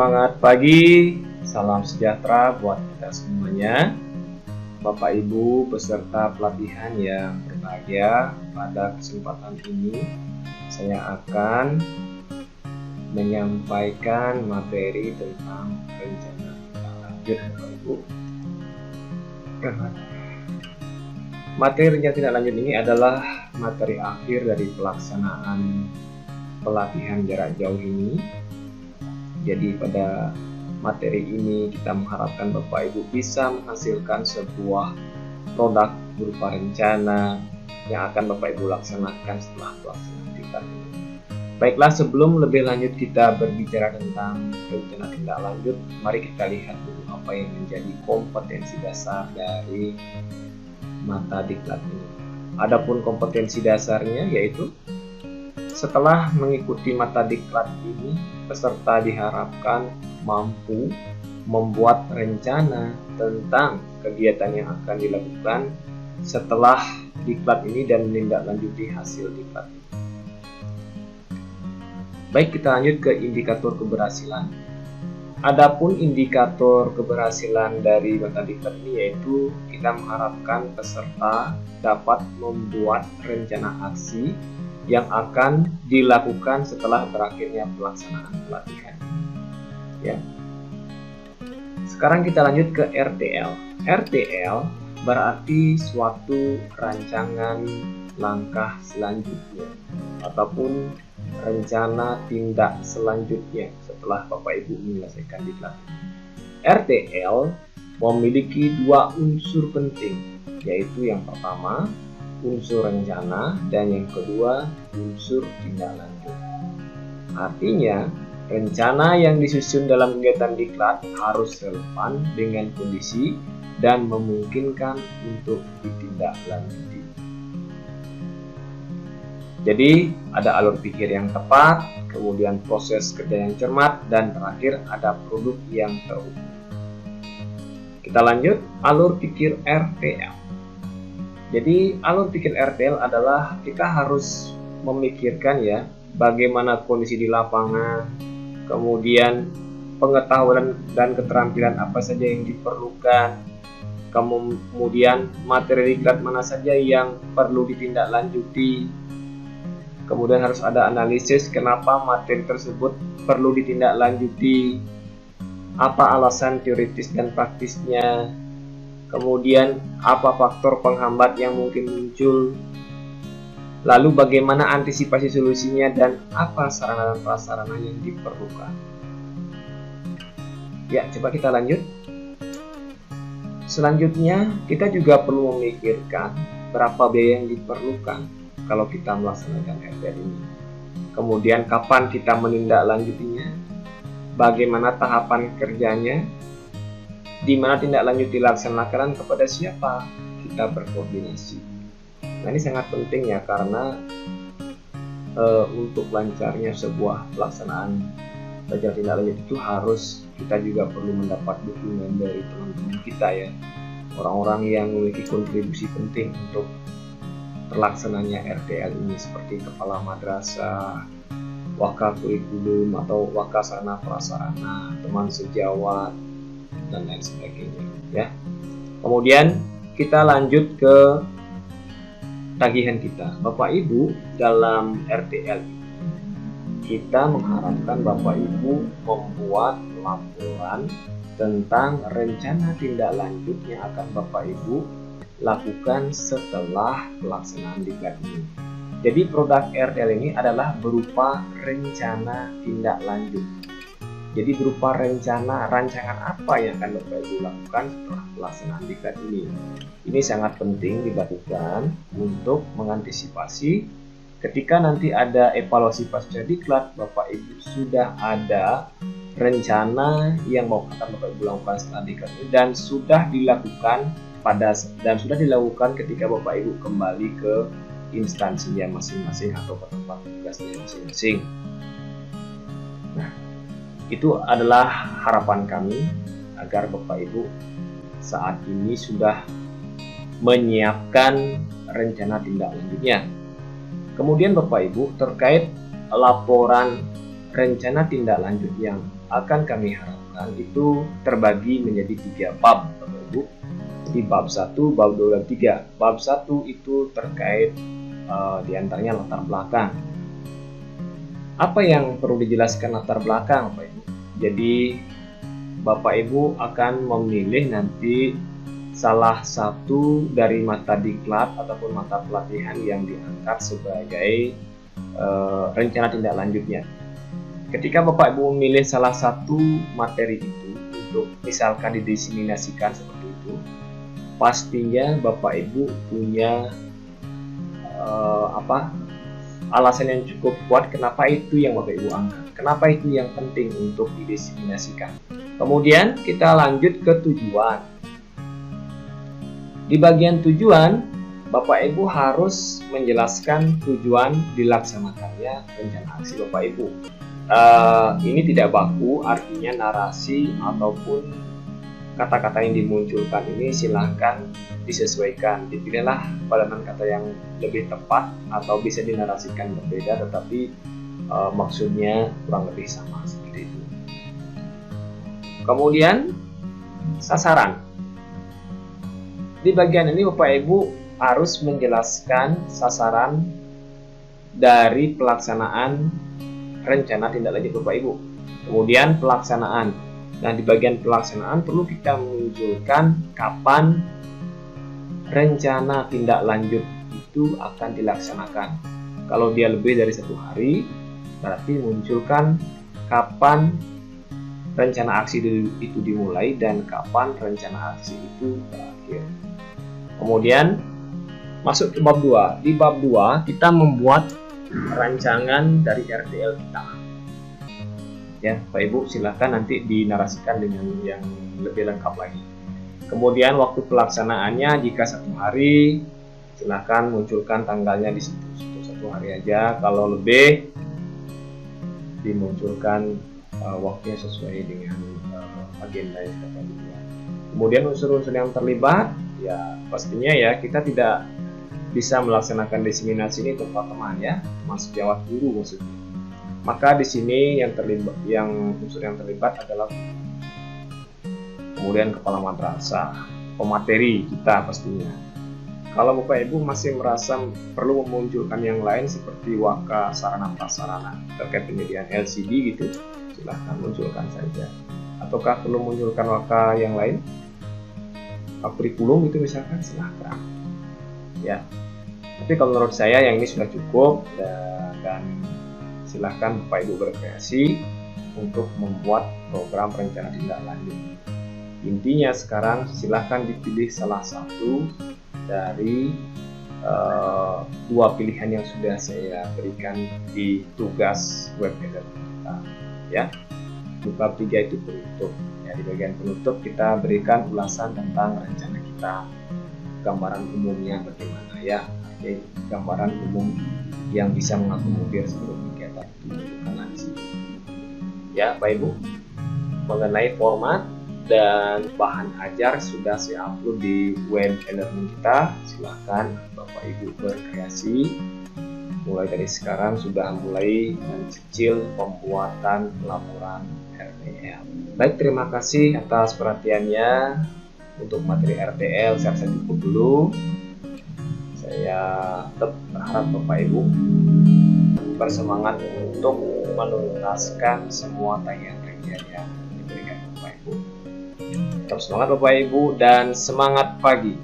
Semangat pagi, salam sejahtera buat kita semuanya. Bapak Ibu peserta pelatihan yang berbahagia, pada kesempatan ini saya akan menyampaikan materi tentang rencana tindak lanjut Bapak Ibu. Materi rencana tindak lanjut ini adalah materi akhir dari pelaksanaan pelatihan jarak jauh ini. Jadi pada materi ini kita mengharapkan Bapak Ibu bisa menghasilkan sebuah produk berupa rencana yang akan Bapak Ibu laksanakan setelah pelaksanaan tindak lanjut. Baiklah, sebelum lebih lanjut kita berbicara tentang rencana tindak lanjut, mari kita lihat dulu apa yang menjadi kompetensi dasar dari mata diklat ini. Adapun kompetensi dasarnya yaitu setelah mengikuti mata diklat ini, peserta diharapkan mampu membuat rencana tentang kegiatan yang akan dilakukan setelah diklat ini dan menindaklanjuti hasil diklat ini. Baik, kita lanjut ke indikator keberhasilan. Adapun indikator keberhasilan dari mata diklat ini yaitu kita mengharapkan peserta dapat membuat rencana aksi yang akan dilakukan setelah berakhirnya pelaksanaan pelatihan. Ya. Sekarang kita lanjut ke RTL. RTL berarti suatu rancangan langkah selanjutnya ataupun rencana tindak selanjutnya setelah Bapak Ibu menyelesaikan diklat. RTL memiliki dua unsur penting, yaitu yang pertama unsur rencana dan yang kedua unsur tindak lanjut. Artinya, rencana yang disusun dalam kegiatan diklat harus relevan dengan kondisi dan memungkinkan untuk ditindaklanjuti. Jadi, ada alur pikir yang tepat, kemudian proses kerja yang cermat, dan terakhir ada produk yang terukur. Kita lanjut, alur pikir RTL. Jadi alur pikir RTL adalah kita harus memikirkan ya bagaimana kondisi di lapangan, kemudian pengetahuan dan keterampilan apa saja yang diperlukan, kemudian materi diklat mana saja yang perlu ditindaklanjuti, kemudian harus ada analisis kenapa materi tersebut perlu ditindaklanjuti, apa alasan teoritis dan praktisnya, kemudian apa faktor penghambat yang mungkin muncul, lalu bagaimana antisipasi solusinya, dan apa sarana dan prasarana yang diperlukan. Ya, coba kita lanjut. Selanjutnya, kita juga perlu memikirkan berapa biaya yang diperlukan kalau kita melaksanakan RTL ini. Kemudian kapan kita menindaklanjutinya, bagaimana tahapan kerjanya, di mana tindak lanjut dilaksanakan, kepada siapa kita berkoordinasi. Nah, ini sangat penting ya, karena untuk lancarnya sebuah pelaksanaan belajar tindak lanjut itu harus kita juga perlu mendapat dukungan dari teman-teman kita ya, orang-orang yang memiliki kontribusi penting untuk terlaksananya RTL ini, seperti kepala madrasah, wakil kurikulum atau wakil sarana prasarana, teman sejawat, dan lain sebagainya ya. Kemudian kita lanjut ke tagihan kita. Bapak Ibu, dalam RTL kita mengharapkan Bapak Ibu membuat laporan tentang rencana tindak lanjut yang akan Bapak Ibu lakukan setelah pelaksanaan diklat ini. Jadi produk RTL ini adalah berupa rencana tindak lanjut. Jadi berupa rancangan apa yang akan Bapak Ibu lakukan setelah pelaksanaan diklat ini. Ini sangat penting dilakukan untuk mengantisipasi ketika nanti ada evaluasi pasca diklat, Bapak Ibu sudah ada rencana yang akan Bapak Ibu lakukan setelah diklat ini dan sudah dilakukan ketika Bapak Ibu kembali ke instansinya masing-masing atau ke tempat tugasnya masing-masing. Nah, itu adalah harapan kami agar Bapak Ibu saat ini sudah menyiapkan rencana tindak lanjutnya. Kemudian Bapak Ibu terkait laporan rencana tindak lanjut yang akan kami harapkan itu terbagi menjadi 3 bab, Bapak Ibu. Di bab 1, bab 2, dan 3. Bab 1 itu terkait diantaranya latar belakang. Apa yang perlu dijelaskan latar belakang, Bapak Ibu? Jadi Bapak Ibu akan memilih nanti salah satu dari mata diklat ataupun mata pelatihan yang diangkat sebagai rencana tindak lanjutnya. Ketika Bapak Ibu memilih salah satu materi itu untuk misalkan didiseminasikan seperti itu, pastinya Bapak Ibu punya alasan yang cukup kuat kenapa itu yang Bapak Ibu angkat, kenapa itu yang penting untuk didiseminasikan. Kemudian kita lanjut ke tujuan. Di bagian tujuan, Bapak Ibu harus menjelaskan tujuan dilaksanakannya rencana aksi Bapak Ibu. Ini tidak baku, artinya narasi ataupun kata-kata yang dimunculkan ini silahkan disesuaikan. Dipilihlah padanan kata yang lebih tepat atau bisa dinarasikan berbeda, tetapi maksudnya kurang lebih sama seperti itu. Kemudian sasaran. Di bagian ini Bapak Ibu harus menjelaskan sasaran dari pelaksanaan rencana tindak lanjut Bapak Ibu. Kemudian pelaksanaan. Nah, di bagian pelaksanaan perlu kita munculkan kapan rencana tindak lanjut itu akan dilaksanakan. Kalau dia lebih dari 1 hari, berarti munculkan kapan rencana aksi itu dimulai dan kapan rencana aksi itu berakhir. Kemudian masuk ke bab 2. Di bab 2 kita membuat rancangan dari RTL kita. Ya, Pak Ibu silahkan nanti dinarasikan dengan yang lebih lengkap lagi. Kemudian waktu pelaksanaannya jika 1 hari, silahkan munculkan tanggalnya di situ. 1 hari aja. Kalau lebih, dimunculkan waktunya sesuai dengan agenda yang kita buat. Kemudian unsur-unsur yang terlibat, ya pastinya ya kita tidak bisa melaksanakan diseminasi ini tanpa teman ya, termasuk jawab guru maksudnya. Maka di sini unsur yang terlibat adalah kemudian kepala madrasah, pemateri kita pastinya. Kalau Bapak Ibu masih merasa perlu memunculkan yang lain seperti waka sarana prasarana terkait penyediaan LCD gitu, silahkan munculkan saja. Ataukah perlu munculkan waka yang lain, kurikulum itu misalkan, silahkan. Ya, tapi kalau menurut saya yang ini sudah cukup dan silahkan Bapak Ibu berkreasi untuk membuat program rencana tindak lanjut. Intinya sekarang silahkan dipilih salah satu dari 2 pilihan yang sudah saya berikan di tugas web editor kita. Ya, di bab 3 itu penutup. Ya, di bagian penutup kita berikan ulasan tentang rencana kita, gambaran umumnya bagaimana ya, jadi gambaran umum yang bisa mengakomodir seluruh kegiatan itu nanti. Ya, Bapak Ibu, mengenai format dan bahan ajar sudah saya upload di web e-learning kita. Silahkan Bapak Ibu berkreasi. Mulai dari sekarang sudah mulai mencicil pembuatan laporan RTL. Baik, terima kasih atas perhatiannya. Untuk materi RTL saya rasa cukup dulu. Saya tetap berharap Bapak Ibu bersemangat untuk menuntaskan semua tagihan-tagihan yang diberikan Bapak Ibu. Tetap semangat Bapak Ibu dan semangat pagi.